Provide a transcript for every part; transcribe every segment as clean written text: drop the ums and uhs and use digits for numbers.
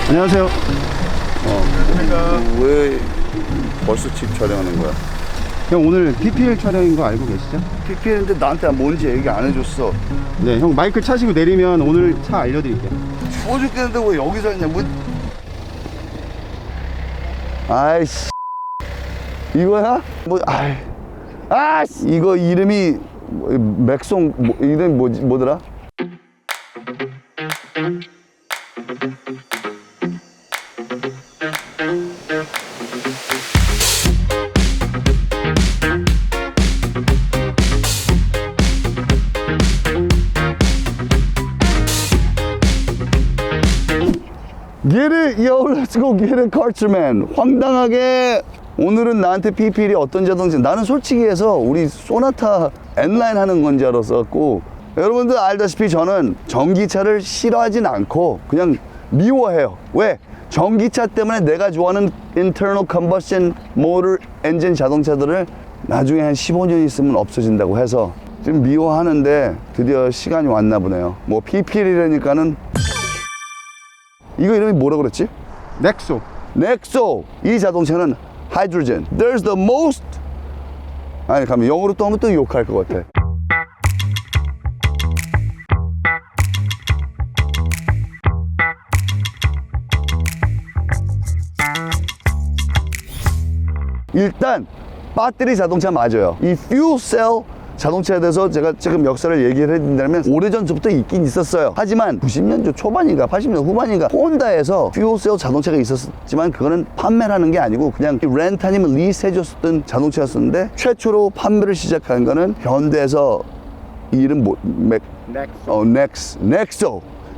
안녕하세요. 왜 벌써 집 촬영하는 거야? 형 오늘 PPL 촬영인 거 알고 계시죠? PPL인데 나한테 뭔지 얘기 안 해줬어. 네, 형 마이크 차시고 내리면 오늘 차 알려드릴게요. 추워 죽겠는데 왜 여기서 있냐? 뭐... 아이씨 이거야? 아이씨 이거 이름이 맥송 이름 뭐더라? Get it, yo, let's go get it, Carterman. 황당하게 오늘은 나한테 PPL이 어떤 자동차, 나는 솔직히 해서 우리 소나타 N-라인 하는 건지 알았었고, 여러분들 알다시피 저는 전기차를 싫어하진 않고 그냥 미워해요. 왜? 전기차 때문에 내가 좋아하는 internal combustion motor 엔진 자동차들을 나중에 한 15년 있으면 없어진다고 해서 지금 미워하는데 드디어 시간이 왔나 보네요. 뭐 PPL이라니까는 이거 이름이 뭐라 그랬지? 넥소. 넥소. 이 자동차는 하이드로젠. There's the most. 아니 가면 영어로 또 하면 또 욕할 것 같아. 일단 배터리 자동차 맞아요. 이 fuel cell 자동차에 대해서 제가 지금 역사를 얘기를 해드린다면 오래전부터 있긴 있었어요. 하지만 90년대 초반인가 80년대 후반인가 혼다에서 퓨어셀 자동차가 있었지만 그거는 판매를 하는 게 아니고 그냥 렌트 아니면 리스 해줬던 자동차였었는데 최초로 판매를 시작한 거는 현대에서 이 이름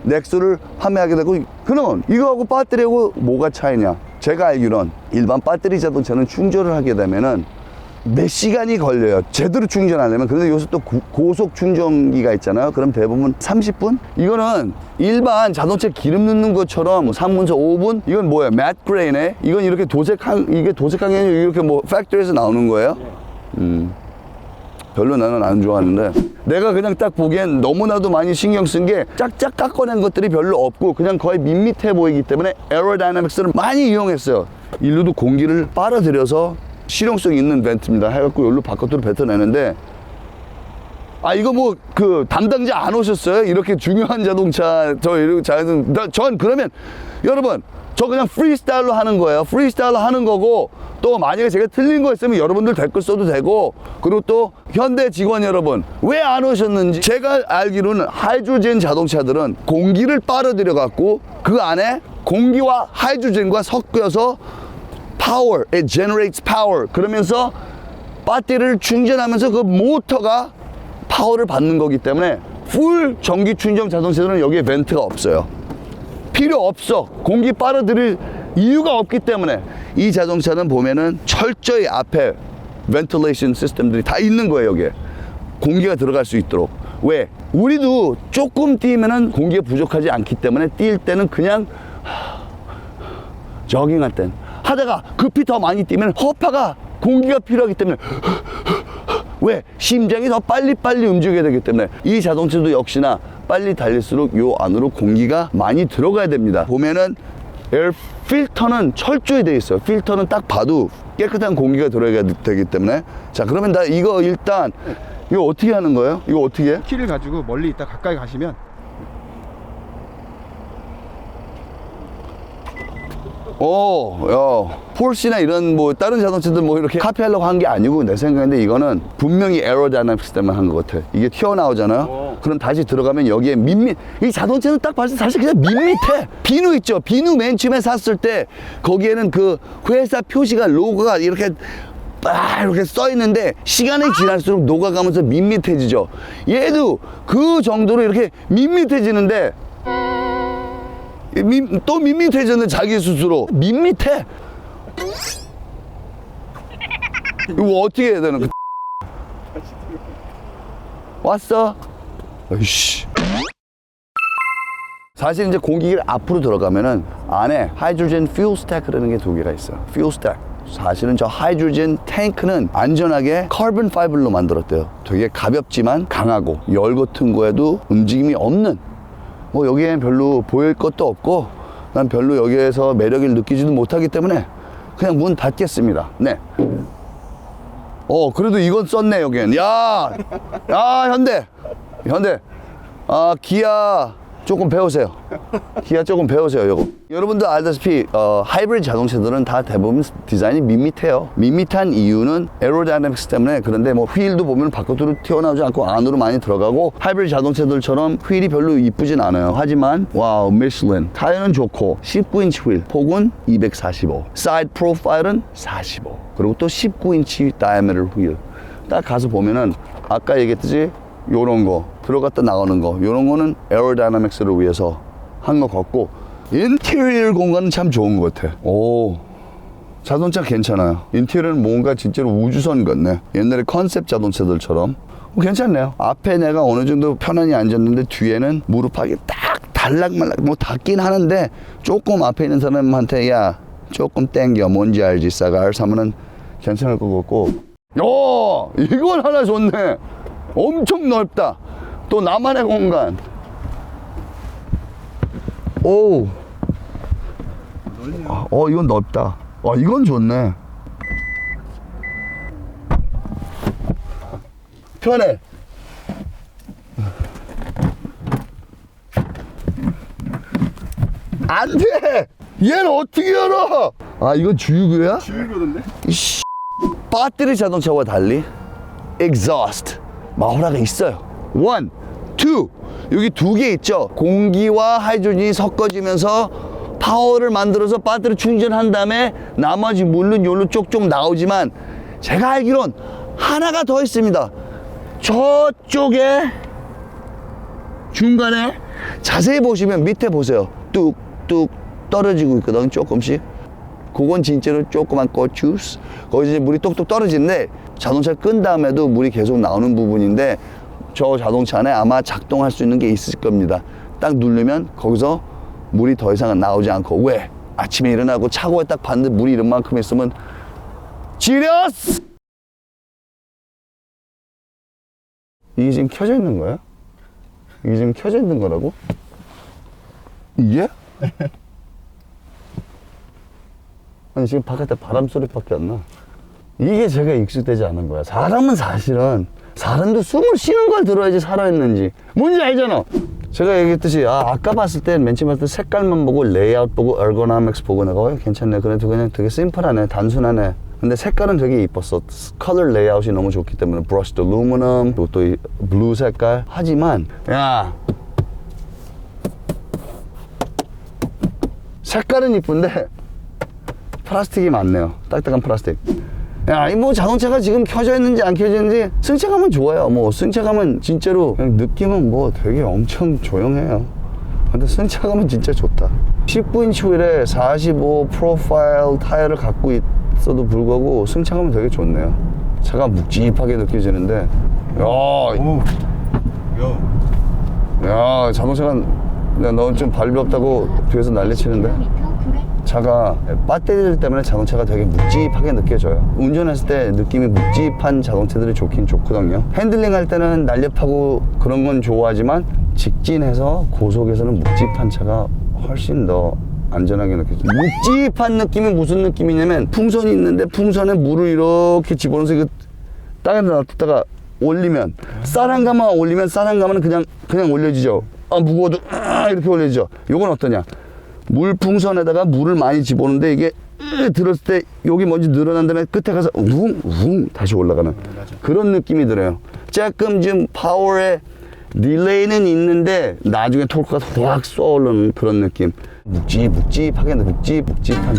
넥소를 판매하게 되고, 그러면 이거하고 배터리하고 뭐가 차이냐? 제가 알기론 일반 배터리 자동차는 충전을 하게 되면은 몇 시간이 걸려요. 제대로 충전하려면. 그런데 요새 또 고속 충전기가 있잖아요. 그럼 대부분 30분? 이거는 일반 자동차 기름 넣는 것처럼 3분에서 5분? 이건 뭐예요? 맷 그레인에? 이건 이렇게 이게 도색한 게 아니라 이렇게 뭐 팩토리에서 나오는 거예요? 별로 나는 안 좋아하는데, 내가 그냥 딱 보기엔 너무나도 많이 신경 쓴 게 짝짝 깎아낸 것들이 별로 없고 그냥 거의 밋밋해 보이기 때문에 에어다이나믹스를 많이 이용했어요. 일로도 공기를 빨아들여서 실용성 있는 벤트입니다 해갖고 여기로 바깥으로 뱉어내는데, 이거 뭐 그 담당자 안 오셨어요? 이렇게 중요한 자동차 전 그러면 여러분 저 그냥 프리스타일로 하는 거예요. 프리스타일로 하는 거고, 또 만약에 제가 틀린 거 있으면 여러분들 댓글 써도 되고, 그리고 또 현대 직원 여러분 왜 안 오셨는지, 제가 알기로는 하이드로젠 자동차들은 공기를 빨아들여 갖고 그 안에 공기와 하이드로젠과 섞여서 power, it generates power. 그러면서 배터리를 충전하면서 그 모터가 파워를 받는 거기 때문에 풀 전기 충전 자동차들은 여기에 벤트가 없어요. 필요 없어. 공기 빨아들일 이유가 없기 때문에 이 자동차는 보면은 철저히 앞에 벤틸레이션 시스템들이 다 있는 거예요. 여기에 공기가 들어갈 수 있도록. 왜? 우리도 조금 뛰면은 공기가 부족하지 않기 때문에 뛸 때는 그냥 저깅할 땐 하다가 급히 더 많이 뛰면 허파가 공기가 필요하기 때문에 왜? 심장이 더 빨리빨리 움직여야 되기 때문에 이 자동차도 역시나 빨리 달릴수록 요 안으로 공기가 많이 들어가야 됩니다. 보면은 에어 필터는 철저히 되어 있어요. 필터는 딱 봐도 깨끗한 공기가 들어가야 되기 때문에. 자, 그러면 나 이거 일단 이거 어떻게 하는 거예요? 이거 어떻게 해? 키를 가지고 멀리 있다 가까이 가시면 폴시나 이런 뭐 다른 자동차들 뭐 이렇게 카피하려고 한 게 아니고, 내 생각인데 이거는 분명히 에어다이나믹스 때문에 한 것 같아. 이게 튀어나오잖아요. 그럼 다시 들어가면 여기에 이 자동차는 딱 봤을 때 사실 그냥 밋밋해. 비누 있죠? 비누 맨 처음에 샀을 때 거기에는 그 회사 표시가 로고가 이렇게 이렇게 써 있는데 시간이 지날수록 녹아가면서 밋밋해지죠. 얘도 그 정도로 이렇게 밋밋해지는데 또 밋밋해졌네. 자기 스스로 밋밋해. 이거 어떻게 해야 되는 거야? 왔어? 아이씨. 사실 이제 공기가 앞으로 들어가면은 안에 하이드로젠 퓨얼 스택이라는 게 두 개가 있어요. 퓨얼 스택. 사실은 저 하이드로젠 탱크는 안전하게 카본 파이버로 만들었대요. 되게 가볍지만 강하고 열 같은 거에도 움직임이 없는, 뭐 여기엔 별로 보일 것도 없고 난 별로 여기에서 매력을 느끼지도 못하기 때문에 그냥 문 닫겠습니다. 네. 그래도 이건 썼네 여기엔. 야 현대 기아 조금 배우세요. 기아 조금 배우세요. 요거 여러분들 알다시피 하이브리드 자동차들은 다 대부분 디자인이 밋밋해요. 밋밋한 이유는 에어로다이내믹스 때문에. 그런데 뭐 휠도 보면 바깥으로 튀어나오지 않고 안으로 많이 들어가고, 하이브리드 자동차들처럼 휠이 별로 이쁘진 않아요. 하지만 와우, 미슐린 타이어는 좋고 19인치 휠, 폭은 245, 사이드 프로파일은 45, 그리고 또 19인치 다이아미터 휠. 딱 가서 보면은 아까 얘기했듯이 요런 거 들어갔다 나오는 거, 요런 거는 에어로다이내믹스를 위해서 한 거 같고, 인테리어 공간은 참 좋은 것 같아. 오, 자동차 괜찮아요. 인테리어는 뭔가 진짜로 우주선 같네. 옛날에 컨셉 자동차들처럼 괜찮네요. 앞에 내가 어느 정도 편안히 앉았는데 뒤에는 무릎하기 딱 달락말락 뭐 닿긴 하는데, 조금 앞에 있는 사람한테 야 조금 땡겨 뭔지 알지 싸갈 하면은 괜찮을 것 같고. 이건 하나 좋네. 엄청 넓다. 또 나만의 공간. 오. 이건 넓다. 이건 좋네. 편해. 안 돼! 얘는 어떻게 열어? 이건 주유구야? 주유구던데? 배터리 자동차와 달리 exhaust 마호라가 있어요. 1, 2 여기 두 개 있죠. 공기와 하이드로젠이 섞어지면서 파워를 만들어서 배터리 충전한 다음에 나머지 물론 요로 쪽쪽 나오지만, 제가 알기론 하나가 더 있습니다. 저쪽에 중간에 자세히 보시면 밑에 보세요. 뚝뚝 떨어지고 있거든 조금씩. 그건 진짜로 조그만 고추. 거기서 이제 물이 똑똑 떨어지는데, 자동차 끈 다음에도 물이 계속 나오는 부분인데, 저 자동차 안에 아마 작동할 수 있는 게 있을 겁니다. 딱 누르면 거기서 물이 더 이상 나오지 않고. 왜? 아침에 일어나고 차고에 딱 봤는데 물이 이만큼 있으면 지렸어! 이게 지금 켜져 있는 거야? 이게 지금 켜져 있는 거라고? 이게? 아니 지금 바깥에 바람 소리밖에 안 나. 이게 제가 익숙되지 않은 거야. 사람은 사실은 사람도 숨을 쉬는 걸 들어야지 살아있는지 뭔지 알잖아. 제가 얘기했듯이 아까 봤을 때 맨 처음 봤을 때 색깔만 보고 레이아웃 보고 에르고노믹스 보고 내가 괜찮네, 그래도 그냥 되게 심플하네, 단순하네. 근데 색깔은 되게 이뻤어. 컬러 레이아웃이 너무 좋기 때문에 브러쉬드 루미늄, 그리고 또 이 블루 색깔. 하지만 야 색깔은 이쁜데 플라스틱이 많네요. 딱딱한 플라스틱. 야, 이 뭐 자동차가 지금 켜져 있는지 안 켜져 있는지, 승차감은 좋아요. 뭐 승차감은 진짜로 그냥 느낌은 뭐 되게 엄청 조용해요. 근데 승차감은 진짜 좋다. 19인치 휠에 45 프로파일 타이어를 갖고 있어도 불구하고 승차감은 되게 좋네요. 차가 묵직하게 느껴지는데, 야 자동차가 너 좀 발비 없다고 뒤에서 난리치는데, 차가 배터리들 때문에 자동차가 되게 묵직하게 느껴져요. 운전했을 때 느낌이 묵직한 자동차들이 좋긴 좋거든요. 핸들링 할 때는 날렵하고 그런 건 좋아하지만, 직진해서 고속에서는 묵직한 차가 훨씬 더 안전하게 느껴져요. 묵직한 느낌이 무슨 느낌이냐면, 풍선이 있는데 풍선에 물을 이렇게 집어넣어서 이거 땅에 놔뒀다가 올리면, 쌀한가마 올리면 쌀한가마는 그냥 올려지죠. 무거워도 이렇게 올려지죠. 요건 어떠냐? 물풍선에다가 물을 많이 집어넣는데, 이게 들었을 때 여기 먼저 늘어난 다음에 끝에 가서 웅 다시 올라가는 그런 느낌이 들어요. 조금 좀 파워의 딜레이는 있는데 나중에 토크가 확 쏘오르는 그런 느낌. 묵직하게 묵직한.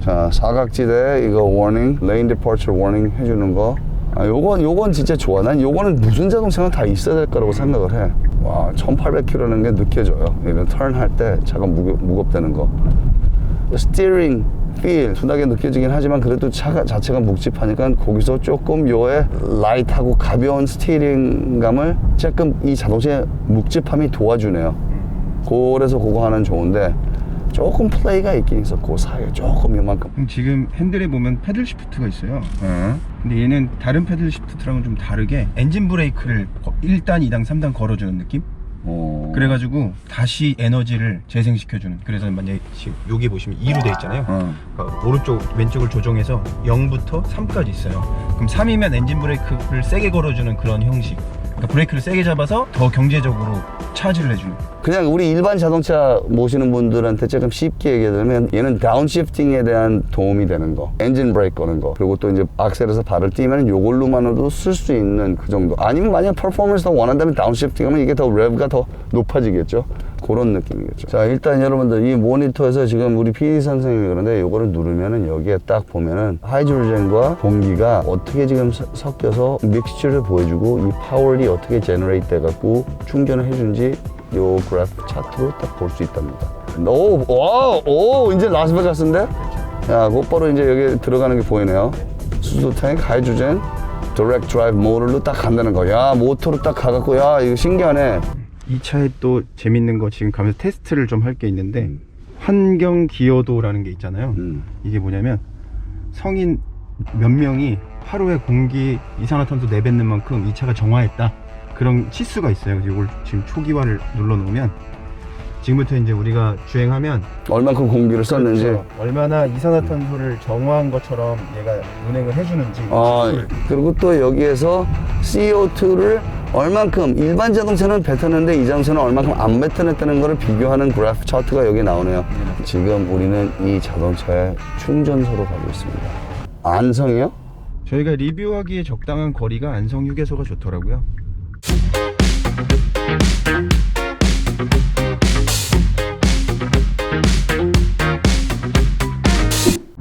자, 사각지대 이거 워닝, 레인 디파처 워닝 해주는 거. 요건 진짜 좋아. 난 요거는 무슨 자동차나 다 있어야 될 거라고 생각을 해. 와, 1800km라는 게 느껴져요. 이런 턴 할 때 차가 무겁다는 거. 스티어링 feel 순하게 느껴지긴 하지만 그래도 차 자체가 묵직하니까 거기서 조금 요의 라이트하고 가벼운 스티링감을 조금 이 자동차의 묵직함이 도와주네요. 그래서 그거 하나는 좋은데 조금 플레이가 있긴 있었고 사이에 조금 요만큼. 지금 핸들에 보면 패들 시프트가 있어요. 근데 얘는 다른 패들 시프트랑은 좀 다르게 엔진 브레이크를 1단, 2단, 3단 걸어주는 느낌? 그래가지고 다시 에너지를 재생시켜주는. 그래서 만약에 지금 여기 보시면 2로 돼 있잖아요. 그러니까 오른쪽 왼쪽을 조정해서 0부터 3까지 있어요. 그럼 3이면 엔진 브레이크를 세게 걸어주는 그런 형식. 그러니까 브레이크를 세게 잡아서 더 경제적으로 차지를 해주는. 그냥 우리 일반 자동차 모시는 분들한테 조금 쉽게 얘기하자면 얘는 다운시프팅에 대한 도움이 되는 거, 엔진 브레이크 거는 거, 그리고 또 이제 악셀에서 발을 띄면 요걸로만으로도 쓸 수 있는 그 정도. 아니면 만약 퍼포먼스 더 원한다면 다운시프팅하면 이게 더 랩가 더 높아지겠죠. 그런 느낌이겠죠. 자, 일단 여러분들 이 모니터에서 지금 우리 PD 선생님이 그런데 요거를 누르면은 여기에 딱 보면은 하이드로젠과 공기가 어떻게 지금 섞여서 믹스처를 보여주고 이 파워를 어떻게 제너레이트 돼갖고 충전을 해준지 요 그래프 차트로 딱 볼 수 있답니다. 오, 이제 라스베가스인데? 야, 곧바로 이제 여기 들어가는 게 보이네요. 수소 탱크, 하이드로젠, 디렉트 드라이브 모드로 딱 간다는 거. 야, 모터로 딱 가갖고, 야, 이거 신기하네. 이 차에 또 재밌는 거 지금 가면서 테스트를 좀 할 게 있는데 환경 기여도라는 게 있잖아요. 이게 뭐냐면 성인 몇 명이 하루에 공기 이산화탄소 내뱉는 만큼 이 차가 정화했다, 그런 치수가 있어요. 그래서 이걸 지금 초기화를 눌러 놓으면 지금부터 이제 우리가 주행하면 얼만큼 공기를 썼는지. 그렇죠. 얼마나 이산화탄소를 정화한 것처럼 얘가 운행을 해주는지. 그리고 또 여기에서 CO2를 얼만큼 일반 자동차는 뱉었는데 이 자동차는 얼만큼 안 뱉어냈다는 것을 비교하는 그래프 차트가 여기 나오네요. 지금 우리는 이 자동차의 충전소로 가고 있습니다. 안성이요? 저희가 리뷰하기에 적당한 거리가 안성 휴게소가 좋더라고요.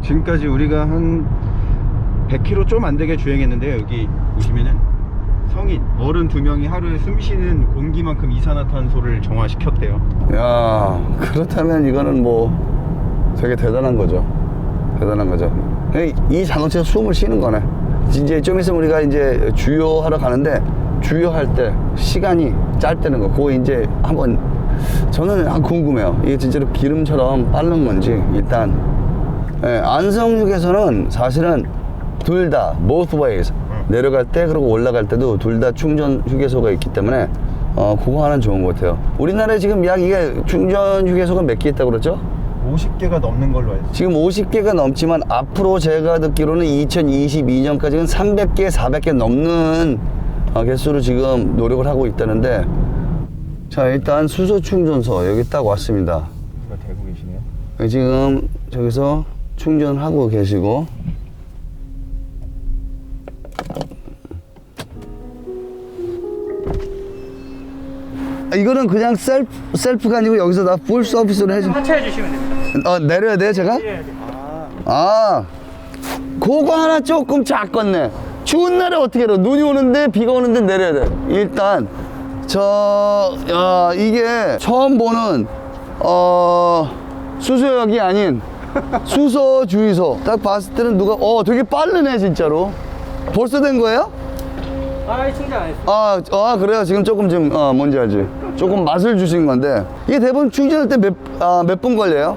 지금까지 우리가 한 100km 좀 안 되게 주행했는데요. 여기 보시면은 성인 어른 2명이 하루에 숨쉬는 공기만큼 이산화탄소를 정화시켰대요. 야, 그렇다면 이거는 뭐 되게 대단한 거죠. 대단한 거죠. 이 자동차가 숨을 쉬는 거네. 이제 좀 있으면 우리가 이제 주유하러 가는데 주유할 때 시간이 짧다는 거. 그거 이제 한번 저는 궁금해요. 이게 진짜로 기름처럼 빠른 건지. 일단 안성역에서는 사실은 둘 다 both ways 내려갈 때 그리고 올라갈 때도 둘 다 충전 휴게소가 있기 때문에 그거 하나는 좋은 것 같아요. 우리나라에 지금 약 이게 충전 휴게소가 몇 개 있다고 그랬죠? 50개가 넘는 걸로 알고 있어요. 지금 50개가 넘지만 앞으로 제가 듣기로는 2022년까지는 300개, 400개 넘는 개수로 지금 노력을 하고 있다는데. 자, 일단 수소 충전소 여기 딱 왔습니다. 누가 대고 계시네요. 지금 저기서 충전하고 계시고, 이거는 그냥 셀프가 아니고 여기서 다 풀 서비스로 해줘. 하차해 주시면 됩니다. 내려야 돼요, 제가? 네. 그거 하나 조금 작겠네. 추운 날에 어떻게 해요? 눈이 오는데 비가 오는데 내려야 돼. 일단 이게 처음 보는 수소역이 아닌 수소 주유소. 딱 봤을 때는 누가 되게 빠르네 진짜로. 벌써 된 거예요? 충전 안 했어요. 그래요. 지금 뭔지 알지? 조금 맛을 주신 건데 이게 대부분 충전할 때 몇 분 걸려요?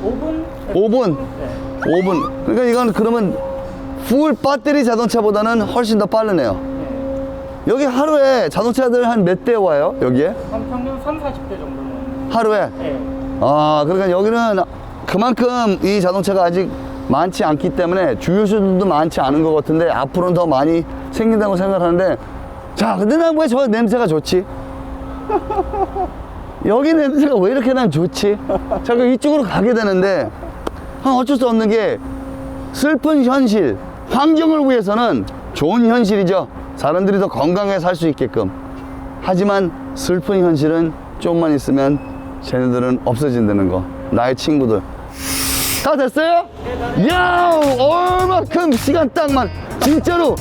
5분? 5분? 네. 5분. 그러니까 이건 그러면 풀 배터리 자동차보다는 훨씬 더 빠르네요. 네. 여기 하루에 자동차들 한 몇 대 와요? 여기에? 한 평균 3, 40대 정도는. 하루에? 네. 그러니까 여기는 그만큼 이 자동차가 아직 많지 않기 때문에 주유소들도 많지 않은 것 같은데 앞으로는 더 많이 생긴다고 생각하는데, 자, 근데 난 왜 저 냄새가 좋지? 여기 냄새가 왜 이렇게 난 좋지? 자꾸 이쪽으로 가게 되는데 어쩔 수 없는 게 슬픈 현실, 환경을 위해서는 좋은 현실이죠. 사람들이 더 건강하게 살 수 있게끔. 하지만 슬픈 현실은 좀만 있으면 쟤네들은 없어진다는 거. 나의 친구들 다 됐어요? 야, 얼마큼 시간 딱만. 진짜로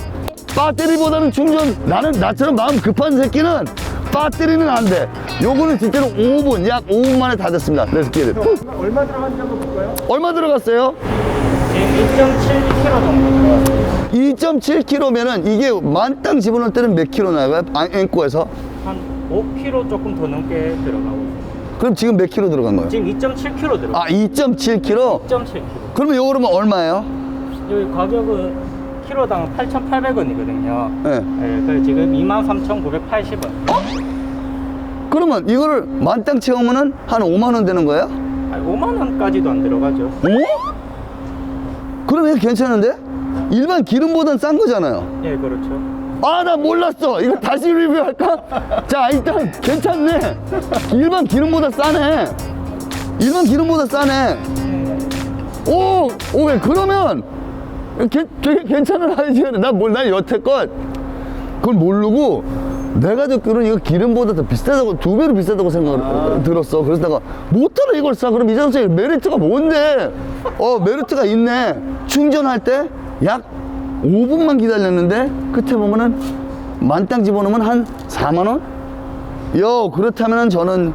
배터리보다는 충전. 나처럼 마음 급한 새끼는 배터리는 안 돼. 요거는 진짜로 5분, 약 5분 만에 다 됐습니다. Let's get it. 얼마 들어간지 한번 볼까요? 얼마 들어갔어요? 지금 2.7kg 정도 들어갔어요. 2.7kg면은 이게 만땅 집어넣을 때는 몇 킬로 나가요? 앵꼬에서? 한 5kg 조금 더 넘게 들어가고 있어요. 그럼 지금 몇 킬로 들어간 거예요? 지금 2.7kg 들어가요. 아, 2.7kg? 2.7kg. 그러면 요거 그러면 얼마예요? 여기 가격은 키로당 8,800원이거든요. 네. 그래서 지금 23,980원. 그러면 이거를 만땅 채우면은 한 5만 원 되는 거예요? 5만 원까지도 안 들어가죠. 어? 그럼 이거 괜찮은데? 일반 기름보단 싼 거잖아요. 예, 그렇죠. 아, 나 몰랐어. 이거 다시 리뷰할까? 자, 일단 괜찮네. 일반 기름보다 싸네. 일반 기름보다 싸네. 오, 왜 그러면 되게 괜찮은 아이디어네. 난 여태껏 그걸 모르고 내가 듣기로는 이거 기름보다 더 비싸다고, 2배로 비싸다고 생각을 들었어. 그래서 내가 모터로 이걸 사. 그럼 이 자동차의 메리트가 뭔데? 메리트가 있네. 충전할 때 약 5분만 기다렸는데 끝에 보면은 만땅 집어넣으면 한 4만 원? 그렇다면은 저는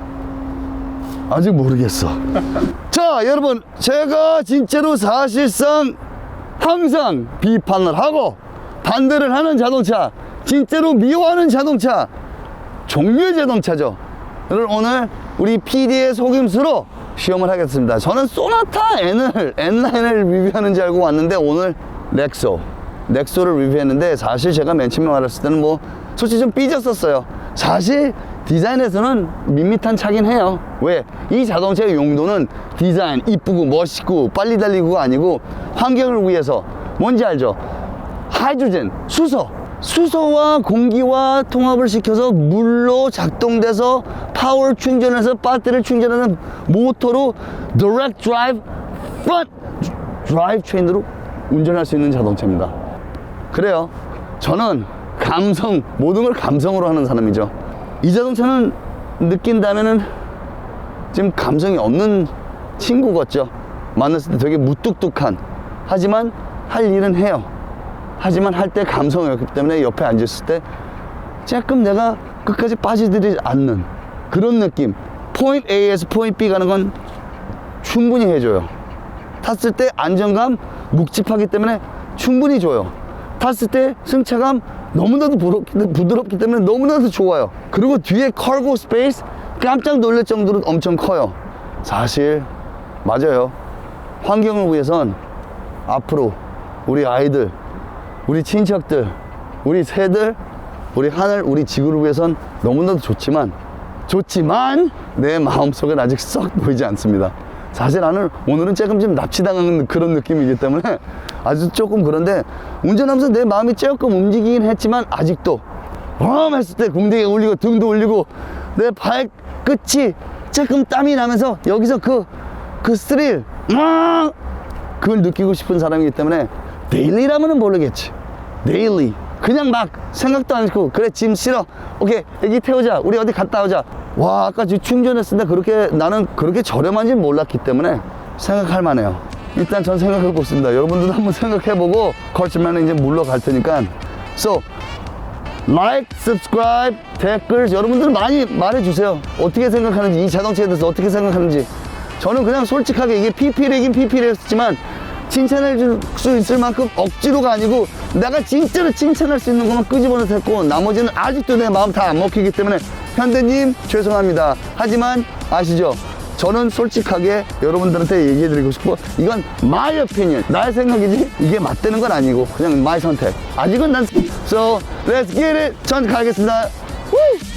아직 모르겠어. 자, 여러분, 제가 진짜로 사실상 항상 비판을 하고 반대를 하는 자동차, 진짜로 미워하는 자동차, 종류의 자동차죠. 오늘 우리 PD의 속임수로 시험을 하겠습니다. 저는 소나타 N9을 리뷰하는 줄 알고 왔는데 오늘 넥소를 리뷰했는데, 사실 제가 맨 처음에 말했을 때는 솔직히 좀 삐졌었어요. 사실 디자인에서는 밋밋한 차긴 해요. 왜? 이 자동차의 용도는 디자인, 이쁘고 멋있고 빨리 달리고가 아니고 환경을 위해서, 뭔지 알죠? 하이드로젠, 수소와 공기와 통합을 시켜서 물로 작동돼서 파워 충전해서 배터리를 충전하는 모터로 Direct Drive Front Drive Train으로 운전할 수 있는 자동차입니다. 그래요. 저는 모든 걸 감성으로 하는 사람이죠. 이 자동차는 느낀다면은 지금 감성이 없는 친구 같죠. 만났을 때 되게 무뚝뚝한, 하지만 할 일은 해요. 하지만 할 때 감성이 없기 때문에 옆에 앉았을 때 조금 내가 끝까지 빠지들지 않는 그런 느낌. 포인트 A에서 포인트 B 가는 건 충분히 해줘요. 탔을 때 안정감, 묵직하기 때문에 충분히 줘요. 탔을 때 승차감 너무나도 부드럽기 때문에 너무나도 좋아요. 그리고 뒤에 카고 스페이스 깜짝 놀랄 정도로 엄청 커요. 사실 맞아요. 환경을 위해선 앞으로 우리 아이들, 우리 친척들, 우리 새들, 우리 하늘, 우리 지구를 위해선 너무나도 좋지만 내 마음속엔 아직 썩 보이지 않습니다. 사실 나는 오늘은 조금 좀 납치당하는 그런 느낌이기 때문에 아주 조금 그런데, 운전하면서 내 마음이 조금 움직이긴 했지만 아직도 했을 때 궁뎅이가 울리고 등도 울리고 내 발끝이 조금 땀이 나면서 여기서 그 스릴 그걸 느끼고 싶은 사람이기 때문에, 데일리라면은 모르겠지. 데일리 그냥 막 생각도 안 했고, 그래 짐 실어, 오케이 애기 태우자, 우리 어디 갔다 오자. 와, 아까 지금 충전했을 때 나는 그렇게 저렴한지 몰랐기 때문에 생각할 만해요. 일단 전 생각해보고 있습니다. 여러분들도 한번 생각해보고 거치면 이제 물러갈 테니까, So like, subscribe, 댓글 여러분들 많이 말해주세요. 어떻게 생각하는지, 이 자동차에 대해서 어떻게 생각하는지. 저는 그냥 솔직하게 이게 PPL이긴 PPL이었지만 칭찬해 줄 수 있을 만큼 억지로가 아니고 내가 진짜로 칭찬할 수 있는 것만 끄집어내서 했고, 나머지는 아직도 내 마음 다 안 먹히기 때문에 현대님 죄송합니다. 하지만 아시죠? 저는 솔직하게 여러분들한테 얘기해 드리고 싶고, 이건 my opinion, 나의 생각이지 이게 맞다는 건 아니고 그냥 my 선택. 아직은 난 So let's get it. 전 가겠습니다. Woo!